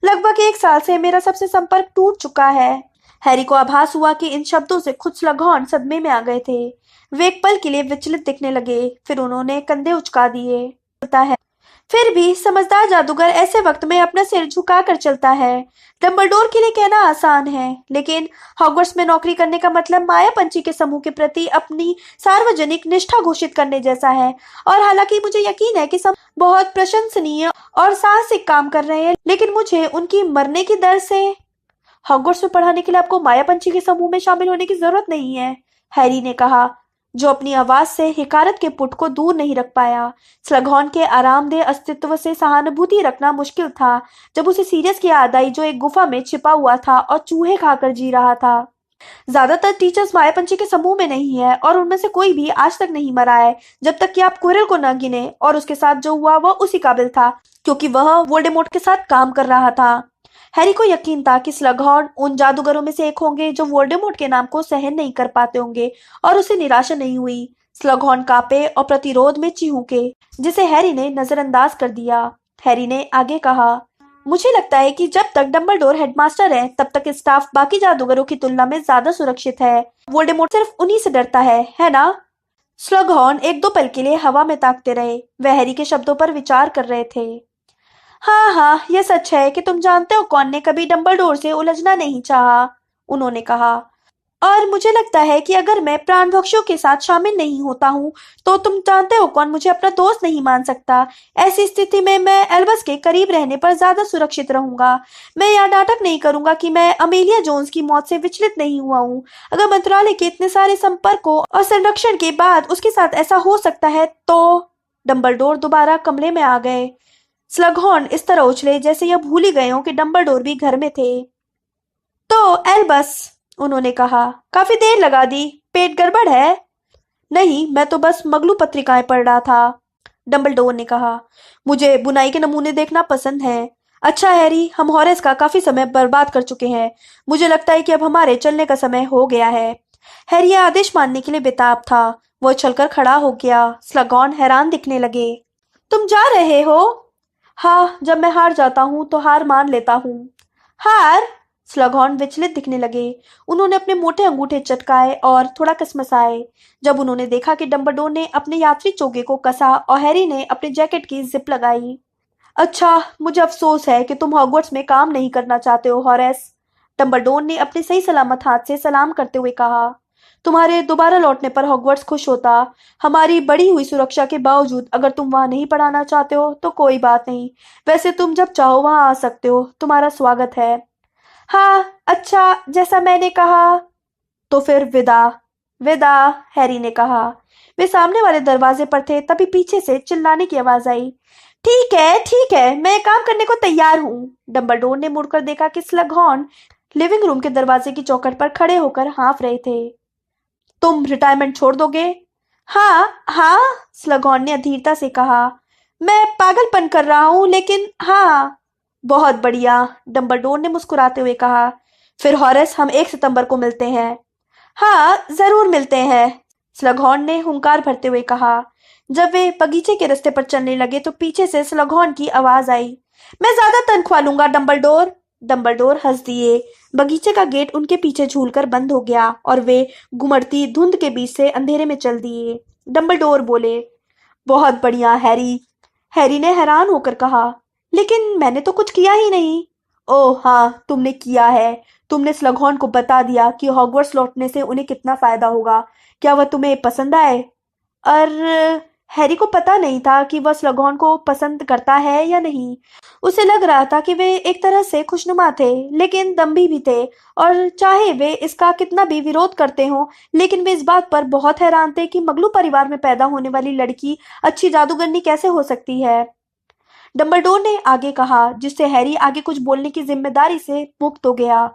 लगभग 1 साल से मेरा सबसे संपर्क टूट चुका है। हैरी को आभास हुआ कि इन शब्दों से खुद स्लगहॉर्न सदमे में आ गए थे। वे एक पल के लिए विचलित दिखने लगे, फिर उन्होंने कंधे उचका दिए। होता है, फिर भी समझदार जादूगर ऐसे वक्त में अपना सिर झुका कर चलता है। डंबलडोर के लिए कहना आसान है, लेकिन हॉगवर्ट्स में नौकरी करने का मतलब माया पंछी के समूह के प्रति अपनी सार्वजनिक निष्ठा घोषित करने जैसा है। और हालांकि मुझे यकीन है कि सब बहुत प्रशंसनीय और साहसिक काम कर रहे हैं, लेकिन मुझे उनकी मरने की दर से हॉगवर्ट्स में पढ़ाने के लिए आपको माया पंछी के समूह में शामिल होने की जरूरत नहीं है, हैरी ने कहा, जो अपनी आवाज से हिकारत के पुट को दूर नहीं रख पाया। स्लगहॉर्न के आरामदेह अस्तित्व से सहानुभूति रखना मुश्किल था जब उसे सीरियस की याद आई, जो एक गुफा में छिपा हुआ था और चूहे खाकर जी रहा था। ज्यादातर टीचर्स माया पंछी के समूह में नहीं है और उनमें से कोई भी आज तक नहीं मरा है जब तक कि आप क्विरल को न गिने, और उसके साथ जो हुआ वह उसी काबिल था क्योंकि वह वोल्डेमॉर्ट के साथ काम कर रहा था। हैरी को यकीन था कि स्लगहॉर्न उन जादूगरों में से एक होंगे जो वोल्डेमॉर्ट के नाम को सहन नहीं कर पाते होंगे, और उसे निराशा नहीं हुई। स्लगहॉर्न कांपे और प्रतिरोध में चिहुके, जिसे हैरी ने नजरअंदाज कर दिया। हैरी ने आगे कहा, मुझे लगता है कि जब तक डंबलडोर हेडमास्टर है तब तक स्टाफ बाकी जादूगरों की तुलना में ज्यादा सुरक्षित है। वोल्डेमॉर्ट सिर्फ उन्हीं से डरता है ना? स्लगहॉर्न एक दो पल के लिए हवा में ताकते रहे। वह हैरी के शब्दों पर विचार कर रहे थे। हाँ हाँ, यह सच है कि तुम जानते हो कौन ने कभी डंबलडोर से उलझना नहीं चाहा, उन्होंने कहा। और मुझे लगता है कि अगर मैं प्राणभक्षियों के साथ शामिल नहीं होता हूँ तो तुम जानते हो कौन मुझे अपना दोस्त नहीं मान सकता। ऐसी स्थिति में मैं एल्बस के करीब रहने पर ज्यादा सुरक्षित रहूंगा। मैं यह नाटक नहीं करूंगा कि मैं अमेलिया जोन्स की मौत से विचलित नहीं हुआ हूँ। अगर मंत्रालय के इतने सारे संपर्कों और संरक्षण के बाद उसके साथ ऐसा हो सकता है तो। डंबलडोर दोबारा कमरे में आ गए। स्लगहॉर्न इस तरह उछले जैसे यह भूल ही गए हों कि डंबलडोर भी घर में थे। तो एल्बस, उन्होंने कहा, काफी देर लगा दी। पेट गड़बड़ है? नहीं, मैं तो बस मगलू पत्रिकाएं पढ़ रहा था, डंबलडोर ने कहा। मुझे बुनाई के नमूने देखना पसंद है। अच्छा हैरी, हम हॉरेस का काफी समय बर्बाद कर चुके हैं। मुझे लगता है कि अब हमारे चलने का समय हो गया है। हैरी आदेश मानने के लिए बेताब था। वो उछलकर खड़ा हो गया। स्लगहॉर्न हैरान दिखने लगे। तुम जा रहे हो? हाँ, जब मैं हार जाता हूँ तो हार मान लेता हूँ। हार? स्लगहॉर्न विचलित दिखने लगे। उन्होंने अपने मोटे अंगूठे चटकाए और थोड़ा कसमसाए जब उन्होंने देखा कि डंबलडोर ने अपने यात्री चोगे को कसा और हैरी ने अपने जैकेट की जिप लगाई। अच्छा, मुझे अफसोस है कि तुम हॉगवर्ट्स में काम नहीं करना चाहते हो, हॉरेस, डंबलडोर ने अपने सही सलामत हाथ से सलाम करते हुए कहा। तुम्हारे दोबारा लौटने पर हॉगवर्ट्स खुश होता। हमारी बढ़ी हुई सुरक्षा के बावजूद अगर तुम वहां नहीं पढ़ाना चाहते हो तो कोई बात नहीं। वैसे तुम जब चाहो वहां आ सकते हो। तुम्हारा स्वागत है। हाँ, अच्छा, जैसा मैंने कहा। तो फिर विदा। विदा, हैरी ने कहा। वे सामने वाले दरवाजे पर थे तभी पीछे से चिल्लाने की आवाज आई। ठीक है, मैं काम करने को तैयार हूँ। डंबलडोर ने मुड़कर देखा कि स्लगहॉर्न लिविंग रूम के दरवाजे की चौखट पर खड़े होकर हाँफ रहे थे। तुम रिटायरमेंट छोड़ दोगे? हाँ हाँ, स्लगहॉर्न ने अधीरता से कहा। मैं पागलपन कर रहा हूँ, लेकिन हाँ। बहुत बढ़िया, डंबलडोर ने मुस्कुराते हुए कहा। फिर हॉरेस, हम 1 सितंबर को मिलते हैं। हाँ, जरूर मिलते हैं, स्लगहॉर्न ने हुंकार भरते हुए कहा। जब वे बगीचे के रास्ते पर चलने लगे तो पीछे से स्लगहॉर्न की आवाज आई। मैं ज्यादा तनख्वाह लूंगा, डंबलडोर। डंबलडोर हंस दिए। बगीचे का गेट उनके पीछे झूलकर बंद हो गया और वे घुमड़ती धुंध के बीच से अंधेरे में चल दिए। डंबलडोर बोले, बहुत बढ़िया हैरी। हैरी ने हैरान होकर कहा, लेकिन मैंने तो कुछ किया ही नहीं। ओह हाँ, तुमने किया है। तुमने स्लगहॉर्न को बता दिया कि हॉगवर्ट्स लौटने से उन्हें कितना फायदा होगा। क्या वह तुम्हें पसंद आए? और हैरी को पता नहीं था कि वह स्लगॉन को पसंद करता है या नहीं। उसे लग रहा था कि वे एक तरह से खुशनुमा थे, लेकिन दम्भी भी थे, और चाहे वे इसका कितना भी विरोध करते हों, लेकिन वे इस बात पर बहुत हैरान थे कि मगलू परिवार में पैदा होने वाली लड़की अच्छी जादूगरनी कैसे हो सकती है। डंबलडोर ने आगे कहा, जिससे हैरी आगे कुछ बोलने की जिम्मेदारी से मुक्त हो गया।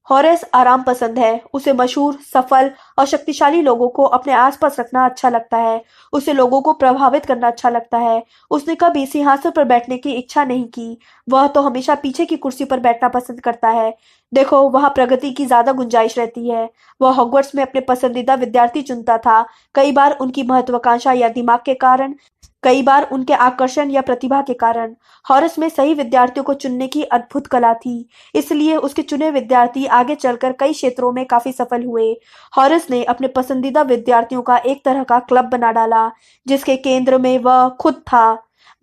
हॉरेस आराम पसंद है। उसे मशहूर, सफल और शक्तिशाली लोगों को अपने आसपास रखना अच्छा लगता है। उसे लोगों को प्रभावित करना अच्छा लगता है। उसने कभी सिंहासन पर बैठने की इच्छा नहीं की। वह तो हमेशा पीछे की कुर्सी पर बैठना पसंद करता है। देखो, वहाँ प्रगति की ज्यादा गुंजाइश रहती है। वह हॉगवर्ट्स में अपने पसंदीदा विद्यार्थी चुनता था, कई बार उनकी महत्वाकांक्षा या दिमाग के कारण, कई बार उनके आकर्षण या प्रतिभा के कारण। हॉरेस में सही विद्यार्थियों को चुनने की अद्भुत कला थी, इसलिए उसके चुने विद्यार्थी आगे चलकर कई क्षेत्रों में काफी सफल हुए। हॉरेस ने अपने पसंदीदा विद्यार्थियों का एक तरह का क्लब बना डाला, जिसके केंद्र में वह खुद था।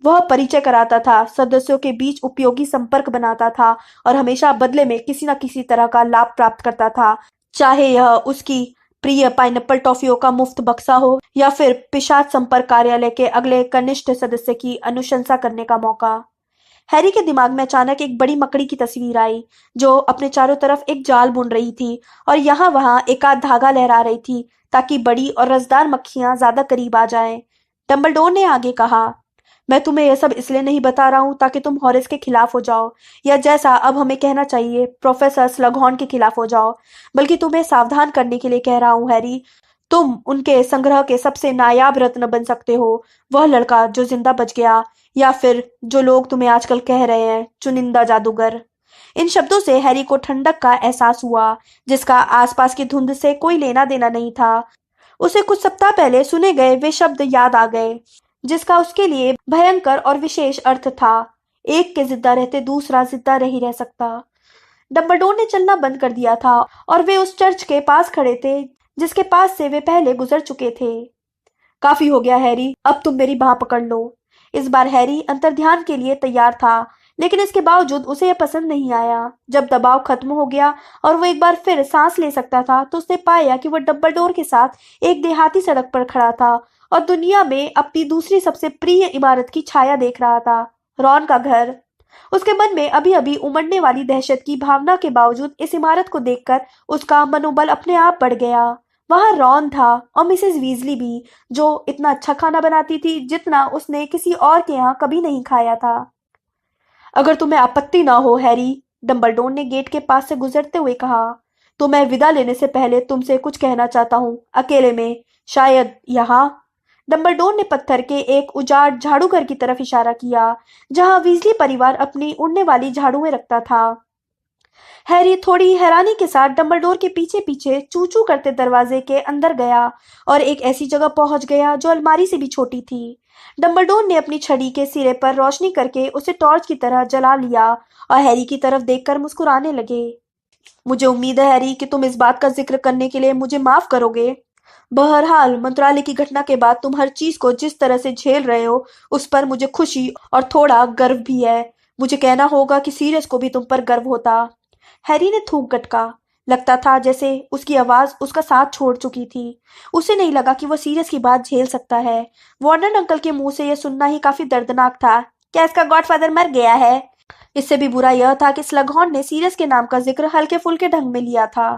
वह परिचय कराता था, सदस्यों के बीच उपयोगी संपर्क बनाता था और हमेशा बदले में किसी न किसी तरह का लाभ प्राप्त करता था, चाहे यह उसकी प्रिय पाइनएप्पल टॉफियों का मुफ्त बक्सा हो या फिर पिशाच संपर्क कार्यालय के अगले कनिष्ठ सदस्य की अनुशंसा करने का मौका। हैरी के दिमाग में अचानक एक बड़ी मकड़ी की तस्वीर आई, जो अपने चारों तरफ एक जाल बुन रही थी और यहाँ वहां एक आध धागा लहरा रही थी, ताकि बड़ी और रसदार मक्खियां ज्यादा करीब आ जाएं। डंबलडोर ने आगे कहा, मैं तुम्हें यह सब इसलिए नहीं बता रहा हूं ताकि तुम हॉरेस के खिलाफ हो जाओ, या जैसा अब हमें कहना चाहिए प्रोफेसर स्लगहॉर्न के खिलाफ हो जाओ, बल्कि तुम्हें सावधान करने के लिए कह रहा हूं हैरी। तुम उनके संग्रह के सबसे नायाब रत्न बन सकते हो, वह लड़का जो जिंदा बच गया, या फिर जो लोग तुम्हें आजकल कह रहे हैं, चुनिंदा जादूगर। इन शब्दों से हैरी को ठंडक का एहसास हुआ, जिसका आसपास की धुंध से कोई लेना देना नहीं था। उसे कुछ सप्ताह पहले सुने गए वे शब्द याद आ गए, जिसका उसके लिए भयंकर और विशेष अर्थ था। एक के जिंदा रहते दूसरा जिंदा नहीं रह सकता। डंबलडोर ने चलना बंद कर दिया था और वे उस चर्च के पास खड़े थे, जिसके पास से वे पहले गुजर चुके थे। काफी हो गया हैरी, अब तुम मेरी बाह पकड़ लो। इस बार हैरी अंतर्ध्यान के लिए तैयार था, लेकिन इसके बावजूद उसे यह पसंद नहीं आया। जब दबाव खत्म हो गया और वो एक बार फिर सांस ले सकता था, तो उसने पाया कि वह डंबलडोर के साथ एक देहाती सड़क पर खड़ा था और दुनिया में अपनी दूसरी सबसे प्रिय इमारत की छाया देख रहा था, रॉन का घर। उसके मन में अभी अभी उमड़ने वाली दहशत की भावना के बावजूद इस इमारत को देखकर उसका मनोबल अपने आप बढ़ गया। वहां रॉन था और मिसेस वीजली भी, जो इतना अच्छा खाना बनाती थी जितना उसने किसी और के यहाँ कभी नहीं खाया था। अगर तुम्हें आपत्ति ना हो हैरी, डंबलडोर ने गेट के पास से गुजरते हुए कहा, तो मैं विदा लेने से पहले तुमसे कुछ कहना चाहता हूँ, अकेले में, शायद यहाँ। डंबलडोर ने पत्थर के एक उजाड़ झाड़ूघर की तरफ इशारा किया, जहां वीजली परिवार अपनी उड़ने वाली झाड़ुएं रखता था। हैरी थोड़ी हैरानी के साथ डंबलडोर के पीछे पीछे चू चू करते दरवाजे के अंदर गया और एक ऐसी जगह पहुंच गया जो अलमारी से भी छोटी थी। डंबलडोर ने अपनी छड़ी के सिरे पर रोशनी करके उसे टॉर्च की तरह जला लिया और हैरी की तरफ देखकर मुस्कुराने लगे। मुझे उम्मीद है हैरी कि तुम इस बात का जिक्र करने के लिए मुझे माफ करोगे। बहरहाल, मंत्रालय की घटना के बाद तुम हर चीज को जिस तरह से झेल रहे हो, उस पर मुझे खुशी और थोड़ा गर्व भी है। मुझे कहना होगा कि सीरियस को भी तुम पर गर्व होता। हैरी ने थूक गटका। लगता था जैसे उसकी आवाज उसका साथ छोड़ चुकी थी। उसे नहीं लगा कि वह सीरियस की बात झेल सकता है। वार्डन अंकल के मुंह से यह सुनना ही काफी दर्दनाक था। क्या इसका गॉडफादर मर गया है? इससे भी बुरा यह था कि स्लगहॉर्न ने सीरियस के नाम का जिक्र हल्के फुल्के ढंग में लिया था।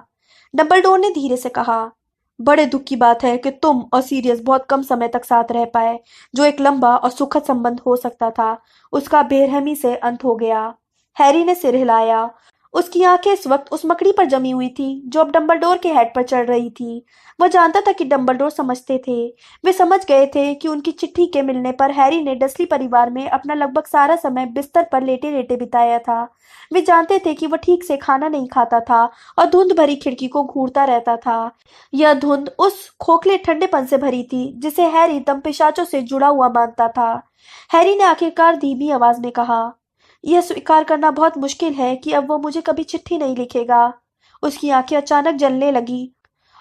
डंबलडोर ने धीरे से कहा, बड़े दुख की बात है कि तुम और सीरियस बहुत कम समय तक साथ रह पाए। जो एक लंबा और सुखद संबंध हो सकता था, उसका बेरहमी से अंत हो गया। हैरी ने सिर हिलाया। उसकी आंखें इस वक्त उस मकड़ी पर जमी हुई थी जो अब डंबलडोर के हेड पर चढ़ रही थी। वह जानता था कि डंबलडोर समझते थे। वे समझ गए थे कि उनकी चिट्ठी के मिलने पर हैरी ने डसली परिवार में अपना लगभग सारा समय बिस्तर पर लेटे लेटे बिताया था। वे जानते थे कि वह ठीक से खाना नहीं खाता था और धुंध भरी खिड़की को घूरता रहता था। यह धुंध उस खोखले ठंडेपन से भरी थी जिसे हैरी दमपिशाचों से जुड़ा हुआ मानता था। हैरी ने आखिरकार धीमी आवाज में कहा, यह स्वीकार करना बहुत मुश्किल है कि अब वो मुझे कभी चिट्ठी नहीं लिखेगा। उसकी आंखें अचानक जलने लगी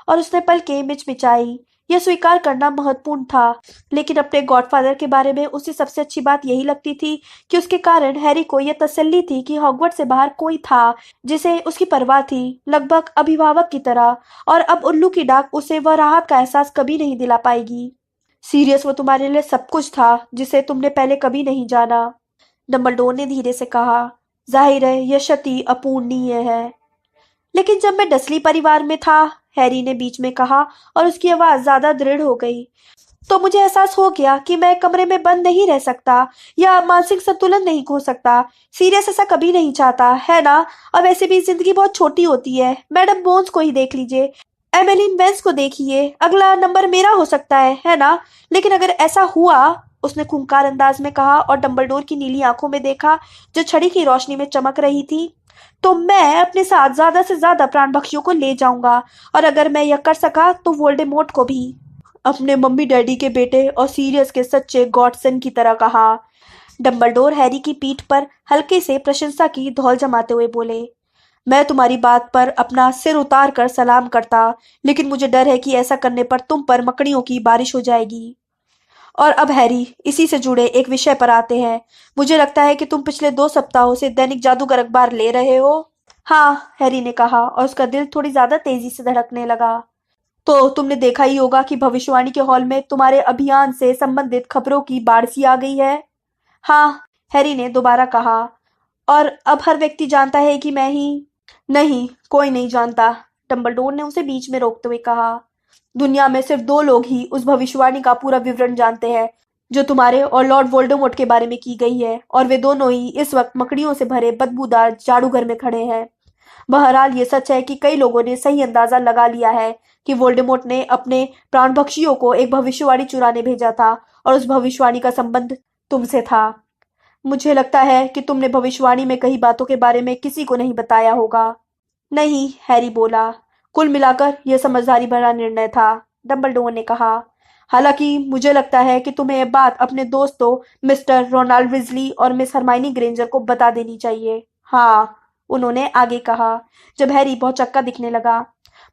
और उसने पलकें मिचमिचाई। यह स्वीकार करना महत्वपूर्ण था, लेकिन अपने गॉडफादर के बारे में उसे सबसे अच्छी बात यही लगती थी कि उसके कारण हैरी को यह तसल्ली थी कि हॉगवर्ट्स से बाहर कोई था जिसे उसकी परवाह थी, लगभग अभिभावक की तरह, और अब उल्लू की डाक उसे वह राहत का एहसास कभी नहीं दिला पाएगी। सीरियस वो तुम्हारे लिए सब कुछ था जिसे तुमने पहले कभी नहीं जाना। डंबलडोर ने धीरे से कहा। जाहिर है यह क्षति अपूर्णीय है। लेकिन जब मैं डसली परिवार में था, हैरी ने बीच में कहा और उसकी आवाज ज्यादा दृढ़ हो गई, तो मुझे एहसास हो गया कि मैं कमरे में बंद नहीं रह सकता या मानसिक संतुलन नहीं खो सकता। सीरियस ऐसा कभी नहीं चाहता, है ना? और वैसे भी जिंदगी बहुत छोटी होती है। मैडम बोन्स को ही देख लीजिए, एमेलिन वेंस को देखिए, अगला नंबर मेरा हो सकता है ना? लेकिन अगर ऐसा हुआ, उसने खूंखार अंदाज में कहा और डंबलडोर की नीली आंखों में देखा जो छड़ी की रोशनी में चमक रही थी, तो मैं अपने साथ ज्यादा से ज्यादा प्राण भक्षियों को ले जाऊंगा। और अगर मैं यह कर सका तो वोल्डेमॉर्ट को भी। अपने मम्मी डैडी के बेटे और सीरियस के सच्चे गॉडसन की तरह कहा। डंबलडोर हैरी की पीठ पर हल्के से प्रशंसा की धौल जमाते हुए बोले। मैं तुम्हारी बात पर अपना सिर उतार कर सलाम करता, लेकिन मुझे डर है कि ऐसा करने पर तुम पर मकड़ियों की बारिश हो जाएगी। और अब हैरी, इसी से जुड़े एक विषय पर आते हैं। मुझे लगता है कि तुम पिछले 2 सप्ताहों से दैनिक जादूगर अखबार ले रहे हो। हाँ, हैरी ने कहा और उसका दिल थोड़ी ज्यादा तेजी से धड़कने लगा। तो तुमने देखा ही होगा कि भविष्यवाणी के हॉल में तुम्हारे अभियान से संबंधित खबरों की बाढ़ सी आ गई है। हाँ, हैरी ने दोबारा कहा। और अब हर व्यक्ति जानता है कि मैं ही। नहीं, कोई नहीं जानता, डंबलडोर ने उसे बीच में रोकते हुए कहा। दुनिया में सिर्फ 2 लोग ही उस भविष्यवाणी का पूरा विवरण जानते हैं जो तुम्हारे और लॉर्ड वोल्डेमॉर्ट के बारे में की गई है, और वे दोनों ही इस वक्त मकड़ियों से भरे बदबूदार जादूघर में खड़े हैं। बहरहाल ये सच है कि कई लोगों ने सही अंदाजा लगा लिया है कि वोल्डेमॉर्ट ने अपने प्राणभक्षियों को एक भविष्यवाणी चुराने भेजा था और उस भविष्यवाणी का संबंध तुमसे था। मुझे लगता है कि तुमने भविष्यवाणी में कई बातों के बारे में किसी को नहीं बताया होगा। नहीं, हैरी बोला। कुल मिलाकर यह समझदारी भरा निर्णय था, डंबलडोर ने कहा। हालांकि मुझे लगता है कि तुम्हें यह बात अपने दोस्तों मिस्टर रोनाल्ड विजली और मिस हरमाइनी ग्रेंजर को बता देनी चाहिए। हाँ, उन्होंने आगे कहा, जब हैरी बहुत चक्का दिखने लगा।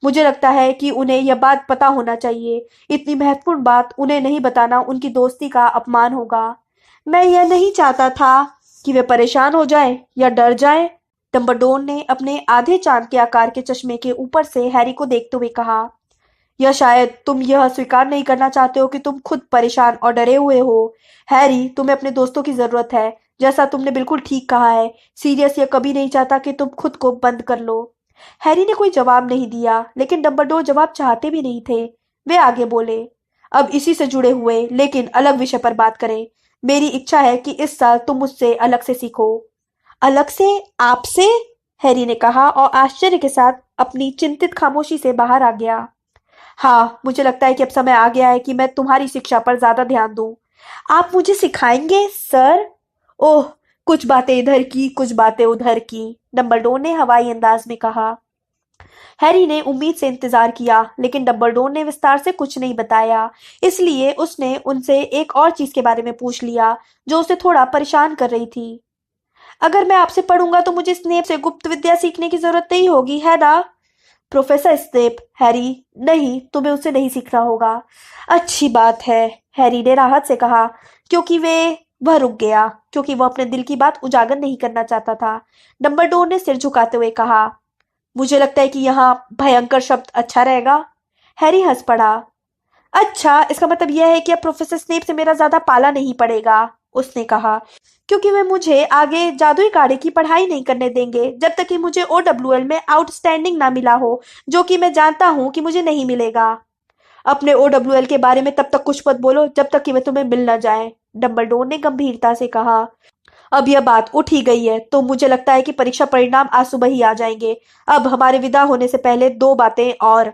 मुझे लगता है कि उन्हें यह बात पता होना चाहिए। इतनी महत्वपूर्ण बात उन्हें नहीं बताना उनकी दोस्ती का अपमान होगा। मैं यह नहीं चाहता था कि वे परेशान हो जाएं या डर जाएं। डंबलडोर ने अपने आधे चांद के आकार के चश्मे के ऊपर से हैरी को देखते हुए कहा। या शायद तुम यह स्वीकार नहीं करना चाहते हो कि तुम खुद परेशान और डरे हुए हो। हैरी, तुम्हें अपने दोस्तों की जरूरत है। जैसा तुमने बिल्कुल ठीक कहा है, सीरियस यह कभी नहीं चाहता कि तुम खुद को बंद कर लो। हैरी ने कोई जवाब नहीं दिया, लेकिन डंबलडोर जवाब चाहते भी नहीं थे। वे आगे बोले। अब इसी से जुड़े हुए लेकिन अलग विषय पर बात करें। मेरी इच्छा है कि इस साल तुम मुझसे अलग से सीखो। अलग से? आपसे? हैरी ने कहा और आश्चर्य के साथ अपनी चिंतित खामोशी से बाहर आ गया। हाँ, मुझे लगता है कि अब समय आ गया है कि मैं तुम्हारी शिक्षा पर ज्यादा ध्यान दूं। आप मुझे सिखाएंगे, सर? ओह, कुछ बातें इधर की कुछ बातें उधर की, डंबलडोर ने हवाई अंदाज में कहा। हैरी ने उम्मीद से इंतजार किया, लेकिन डंबलडोर ने विस्तार से कुछ नहीं बताया। इसलिए उसने उनसे एक और चीज के बारे में पूछ लिया जो उसे थोड़ा परेशान कर रही थी। अगर मैं आपसे पढ़ूंगा तो मुझे स्नेप से गुप्त विद्या सीखने की जरूरत नहीं होगी, है ना? Professor Snape? हैरी, नहीं, तुम्हें उससे नहीं सीखना होगा। अच्छी बात है, हैरी ने राहत से कहा, क्योंकि वह रुक गया, क्योंकि वह अपने दिल की बात उजागर नहीं करना चाहता था। डंबलडोर ने सिर झुकाते हुए कहा, मुझे लगता है कि यहाँ भयंकर शब्द अच्छा रहेगा। हैरी हंस पड़ा। अच्छा, इसका मतलब यह है कि अब प्रोफेसर स्नेप से मेरा ज्यादा पाला नहीं पड़ेगा, उसने कहा, क्योंकि वे मुझे आगे जादुई काढ़े की पढ़ाई नहीं करने देंगे जब तक कि मुझे ओडब्ल्यूएल में आउटस्टैंडिंग ना मिला हो, जो कि मैं जानता हूं कि मुझे नहीं मिलेगा। अपने ओडब्ल्यूएल के बारे में तब तक कुछ मत बोलो जब तक कि वे तुम्हें मिल न जाए, डंबलडोर ने गंभीरता से कहा। अब यह बात उठ ही गई है तो मुझे लगता है कि परीक्षा परिणाम आज सुबह ही आ जाएंगे। अब हमारे विदा होने से पहले 2 बातें और।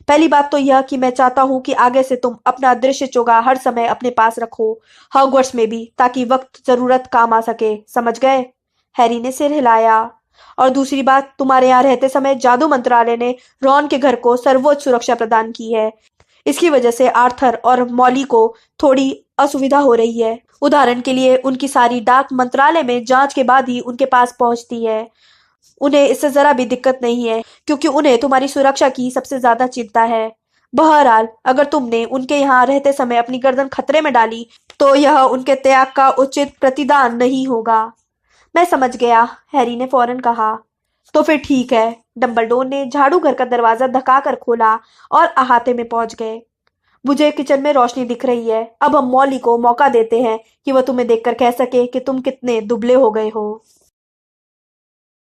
पहली बात तो यह कि मैं चाहता हूं कि आगे से तुम अपना अदृश्य चोगा हर समय अपने पास रखो, हॉगवर्ट्स में भी, ताकि वक्त जरूरत काम आ सके, समझ गए? हैरी ने सिर हिलाया। और दूसरी बात, तुम्हारे यहाँ रहते समय जादू मंत्रालय ने रॉन के घर को सर्वोच्च सुरक्षा प्रदान की है। इसकी वजह से आर्थर और मॉली को थोड़ी असुविधा हो रही है। उदाहरण के लिए, उनकी सारी डाक मंत्रालय में जांच के बाद ही उनके पास पहुंचती है। उन्हें इससे जरा भी दिक्कत नहीं है, क्योंकि उन्हें तुम्हारी सुरक्षा की सबसे ज्यादा चिंता है। बहरहाल, अगर तुमने उनके यहाँ रहते समय अपनी गर्दन खतरे में डाली तो यह उनके त्याग का उचित प्रतिदान नहीं होगा। मैं समझ गया, हैरी ने फौरन कहा। तो फिर ठीक है, डंबलडोर ने झाड़ू घर का दरवाजा धक्का कर खोला और अहाते में पहुंच गए। मुझे किचन में रोशनी दिख रही है। अब हम मॉली को मौका देते हैं कि वह तुम्हें देखकर कह सके कि तुम कितने दुबले हो गए हो।